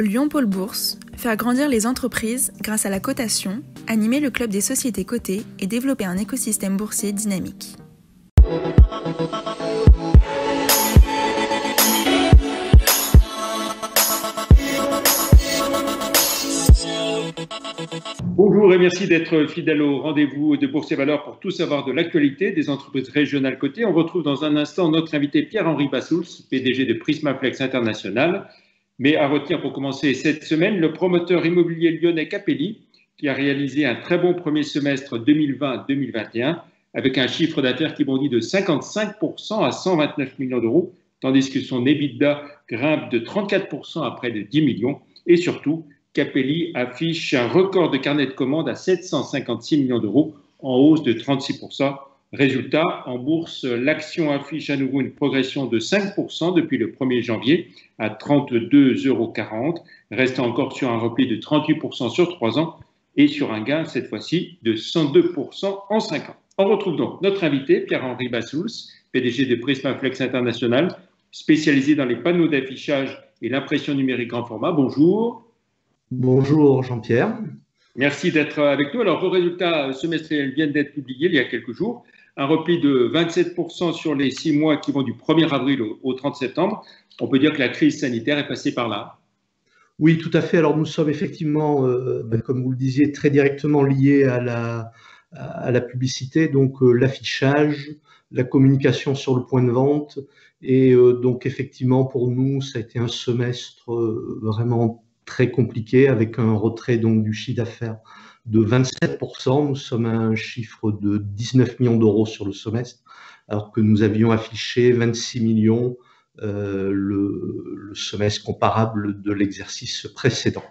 Lyon Pôle Bourse, faire grandir les entreprises grâce à la cotation, animer le club des sociétés cotées et développer un écosystème boursier dynamique. Bonjour et merci d'être fidèle au rendez-vous de Bourse et Valeurs pour tout savoir de l'actualité des entreprises régionales cotées. On retrouve dans un instant notre invité Pierre-Henri Bassouls, PDG de Prismaflex International. Mais à retenir pour commencer cette semaine, le promoteur immobilier lyonnais Capelli, qui a réalisé un très bon premier semestre 2020-2021 avec un chiffre d'affaires qui bondit de 55% à 129 millions d'euros, tandis que son EBITDA grimpe de 34% à près de 10 millions. Et surtout, Capelli affiche un record de carnet de commandes à 756 millions d'euros, en hausse de 36%. Résultat, en bourse, l'action affiche à nouveau une progression de 5% depuis le 1er janvier à 32,40 €, restant encore sur un repli de 38% sur 3 ans et sur un gain, cette fois-ci, de 102% en 5 ans. On retrouve donc notre invité, Pierre-Henri Bassouls, PDG de Prismaflex International, spécialisé dans les panneaux d'affichage et l'impression numérique grand format. Bonjour. Bonjour Jean-Pierre. Merci d'être avec nous. Alors, vos résultats semestriels viennent d'être publiés il y a quelques jours. Un repli de 27% sur les 6 mois qui vont du 1er avril au 30 septembre. On peut dire que la crise sanitaire est passée par là. Oui, tout à fait. Alors, nous sommes effectivement, comme vous le disiez, très directement liés à la publicité, donc l'affichage, la communication sur le point de vente. Et donc, effectivement, pour nous, ça a été un semestre vraiment très compliqué avec un retrait donc, du chiffre d'affaires de 27%. Nous sommes à un chiffre de 19 millions d'euros sur le semestre, alors que nous avions affiché 26 millions le semestre comparable de l'exercice précédent.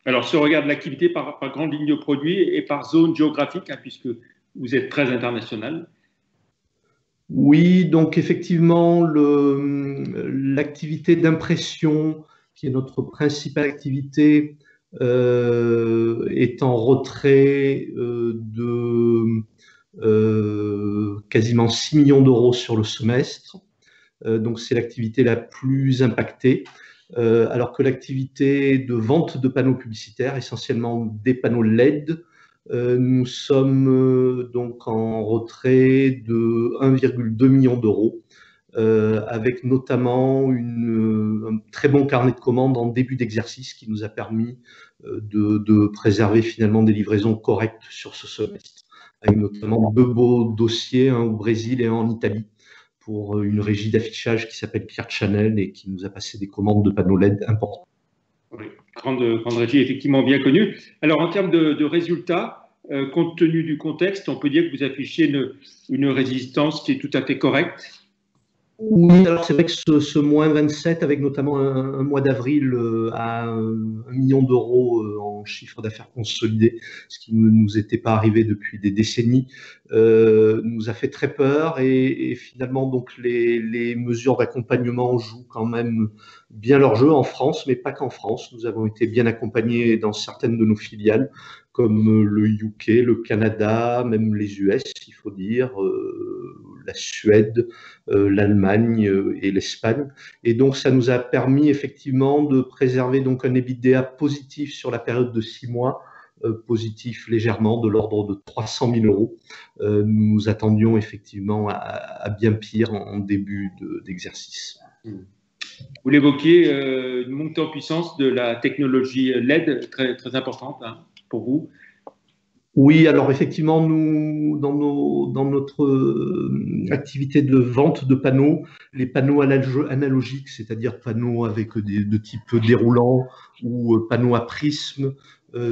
Alors, si on regarde l'activité par grande ligne de produits et par zone géographique, puisque vous êtes très international. Oui, donc effectivement, l'activité d'impression, qui est notre principale activité, est en retrait de quasiment 6 millions d'euros sur le semestre. Donc c'est l'activité la plus impactée, alors que l'activité de vente de panneaux publicitaires, essentiellement des panneaux LED, nous sommes donc en retrait de 1,2 million d'euros, avec notamment un très bon carnet de commandes en début d'exercice qui nous a permis de préserver finalement des livraisons correctes sur ce semestre, avec notamment 2 beaux dossiers, un au Brésil et un en Italie, pour une régie d'affichage qui s'appelle Clear Channel et qui nous a passé des commandes de panneaux LED importantes. Oui, grande régie effectivement bien connue. Alors en termes de résultats, compte tenu du contexte, on peut dire que vous affichez une résistance qui est tout à fait correcte. Oui, alors c'est vrai que ce moins 27, avec notamment un mois d'avril à 1 million d'euros en chiffre d'affaires consolidé, ce qui ne nous était pas arrivé depuis des décennies, nous a fait très peur et finalement donc les mesures d'accompagnement jouent quand même bien leur jeu en France, mais pas qu'en France. Nous avons été bien accompagnés dans certaines de nos filiales, comme le UK, le Canada, même les US, il faut dire, la Suède, l'Allemagne et l'Espagne. Et donc, ça nous a permis effectivement de préserver donc un EBITDA positif sur la période de 6 mois, positif légèrement, de l'ordre de 300 000 euros. Nous attendions effectivement à bien pire en début d'exercice. Vous l'évoquiez, une montée en puissance de la technologie LED, très, très importante pour vous. Oui, alors effectivement, nous, dans notre activité de vente de panneaux, les panneaux analogiques, c'est-à-dire panneaux avec de type déroulant ou panneaux à prisme,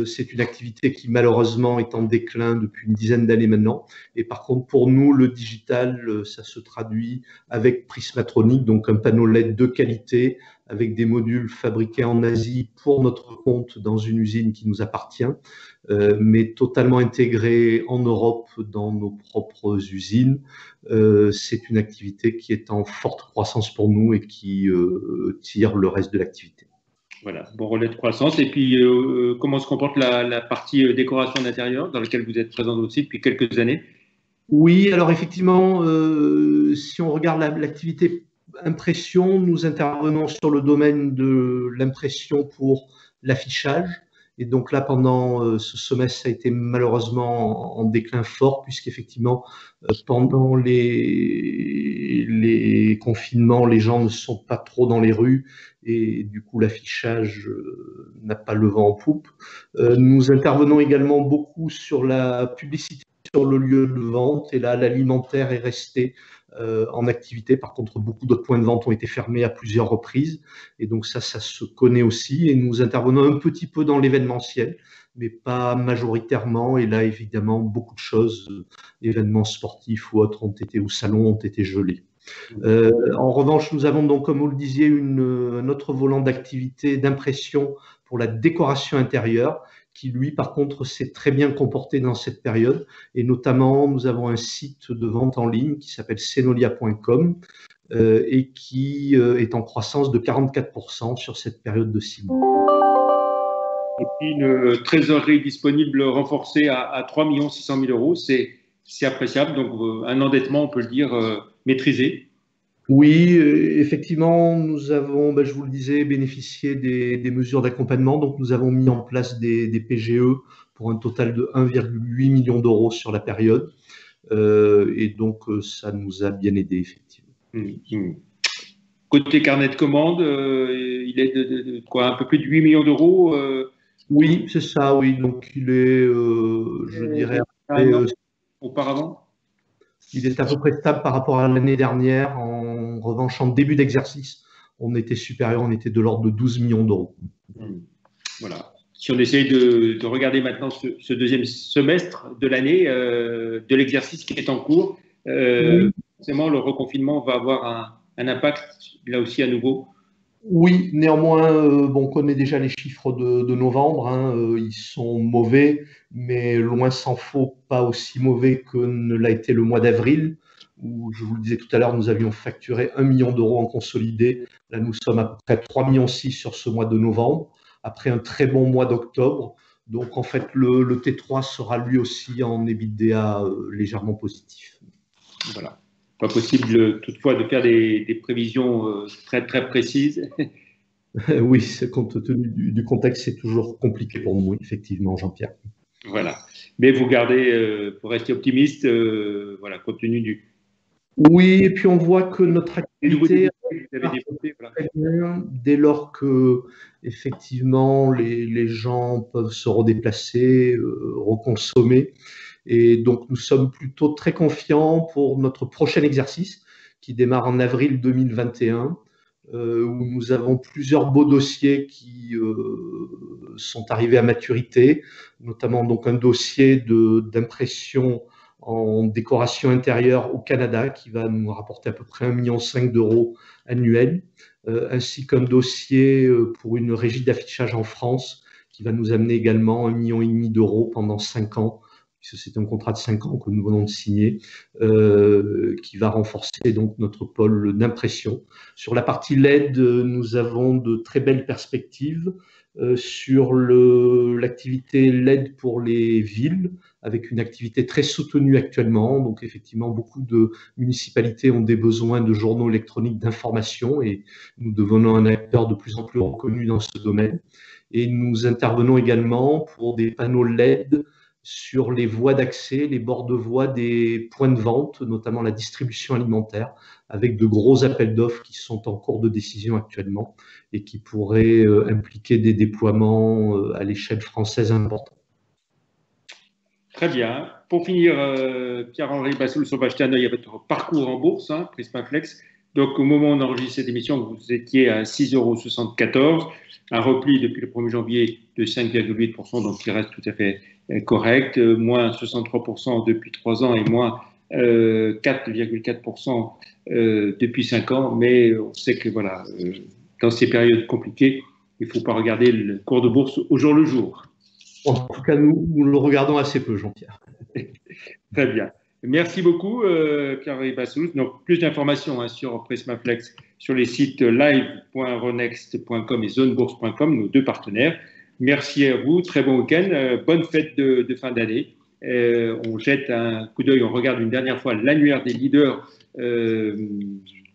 c'est une activité qui malheureusement est en déclin depuis une dizaine d'années maintenant. Et par contre, pour nous, le digital, ça se traduit avec Prismatronic, donc un panneau LED de qualité, avec des modules fabriqués en Asie pour notre compte dans une usine qui nous appartient, mais totalement intégré en Europe dans nos propres usines. C'est une activité qui est en forte croissance pour nous et qui tire le reste de l'activité. Voilà, bon relais de croissance. Et puis, comment se comporte la partie décoration d'intérieur, dans laquelle vous êtes présent aussi depuis quelques années? Oui, alors effectivement, si on regarde l'activité impression, nous intervenons sur le domaine de l'impression pour l'affichage. Et donc là, pendant ce semestre, ça a été malheureusement en déclin fort, puisqu'effectivement, pendant les confinements, les gens ne sont pas trop dans les rues et du coup, l'affichage n'a pas le vent en poupe. Nous intervenons également beaucoup sur la publicité sur le lieu de vente, et là, l'alimentaire est resté en activité. Par contre, beaucoup d'autres points de vente ont été fermés à plusieurs reprises. Et donc ça se connaît aussi. Et nous intervenons un petit peu dans l'événementiel, mais pas majoritairement. Et là, évidemment, beaucoup de choses, événements sportifs ou autres, ou salons ont été gelés. En revanche, nous avons donc, comme vous le disiez, un autre volant d'activité d'impression pour la décoration intérieure, qui lui, par contre, s'est très bien comporté dans cette période. Et notamment, nous avons un site de vente en ligne qui s'appelle Senolia.com et qui est en croissance de 44% sur cette période de 6 mois. Et puis une trésorerie disponible renforcée à 3 600 000 euros, c'est appréciable. Donc un endettement, on peut le dire, maîtrisé. Oui, effectivement, nous avons, je vous le disais, bénéficié des mesures d'accompagnement. Donc, nous avons mis en place des PGE pour un total de 1,8 million d'euros sur la période. Et donc, ça nous a bien aidé, effectivement. Côté carnet de commandes, il est de quoi, un peu plus de 8 millions d'euros Oui, c'est ça, oui. Donc, il est, je dirais, auparavant. Il est à peu près stable par rapport à l'année dernière. En revanche, en début d'exercice, on était supérieur, on était de l'ordre de 12 millions d'euros. Voilà. Si on essaye de regarder maintenant ce deuxième semestre de l'année, de l'exercice qui est en cours, forcément, le reconfinement va avoir un impact, là aussi, à nouveau. Oui, néanmoins, on connaît déjà les chiffres de novembre. Ils sont mauvais, mais loin s'en faut, pas aussi mauvais que ne l'a été le mois d'avril, où, je vous le disais tout à l'heure, nous avions facturé 1 million d'euros en consolidé. Là, nous sommes à peu près 3,6 millions sur ce mois de novembre, après un très bon mois d'octobre. Donc, en fait, le T3 sera lui aussi en EBITDA légèrement positif. Voilà. Pas possible toutefois de faire des prévisions très, très précises. Oui, compte tenu du contexte, c'est toujours compliqué pour nous, effectivement, Jean-Pierre. Voilà. Mais vous gardez, pour rester optimiste, voilà, compte tenu du... Oui, et puis on voit que notre activité très bien dès lors que, effectivement, les gens peuvent se redéplacer, reconsommer. Et donc, nous sommes plutôt très confiants pour notre prochain exercice qui démarre en avril 2021, où nous avons plusieurs beaux dossiers qui sont arrivés à maturité, notamment donc un dossier d'impression en décoration intérieure au Canada qui va nous rapporter à peu près 1,5 million d'euros annuels, ainsi qu'un dossier pour une régie d'affichage en France qui va nous amener également 1,5 million d'euros pendant 5 ans. C'est un contrat de 5 ans que nous venons de signer, qui va renforcer donc notre pôle d'impression. Sur la partie LED, nous avons de très belles perspectives sur l'activité LED pour les villes, avec une activité très soutenue actuellement. Donc effectivement, beaucoup de municipalités ont des besoins de journaux électroniques d'information et nous devenons un acteur de plus en plus reconnu dans ce domaine. Et nous intervenons également pour des panneaux LED sur les voies d'accès, les bords de voie des points de vente, notamment la distribution alimentaire, avec de gros appels d'offres qui sont en cours de décision actuellement et qui pourraient impliquer des déploiements à l'échelle française importants. Très bien. Pour finir, Pierre-Henri Bassoul, va jeter un œil à votre parcours en bourse, Prismaflex. Donc, au moment où on enregistre cette émission, vous étiez à 6,74 €, un repli depuis le 1er janvier de 5,8%, donc qui reste tout à fait correct, moins 63% depuis 3 ans et moins 4,4% depuis 5 ans. Mais on sait que voilà, dans ces périodes compliquées, il ne faut pas regarder le cours de bourse au jour le jour. En tout cas, nous le regardons assez peu, Jean-Pierre. Très bien. Merci beaucoup, Pierre-Henri Bassoul. Donc, plus d'informations sur Prismaflex sur les sites live.ronext.com et zonebourse.com, nos 2 partenaires. Merci à vous, très bon week-end, bonne fête de fin d'année. On jette un coup d'œil, on regarde une dernière fois l'annuaire des leaders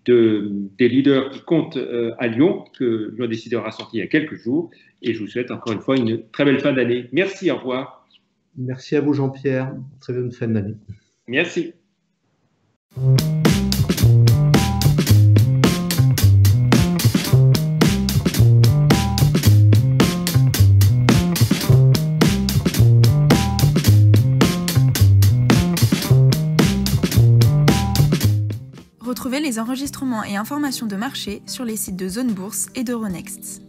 des leaders qui comptent à Lyon, que Lyon Décideur a sorti il y a quelques jours. Et je vous souhaite encore une fois une très belle fin d'année. Merci, au revoir. Merci à vous, Jean-Pierre. Très bonne fin d'année. Merci. Retrouvez les enregistrements et informations de marché sur les sites de Zone Bourse et d'Euronext.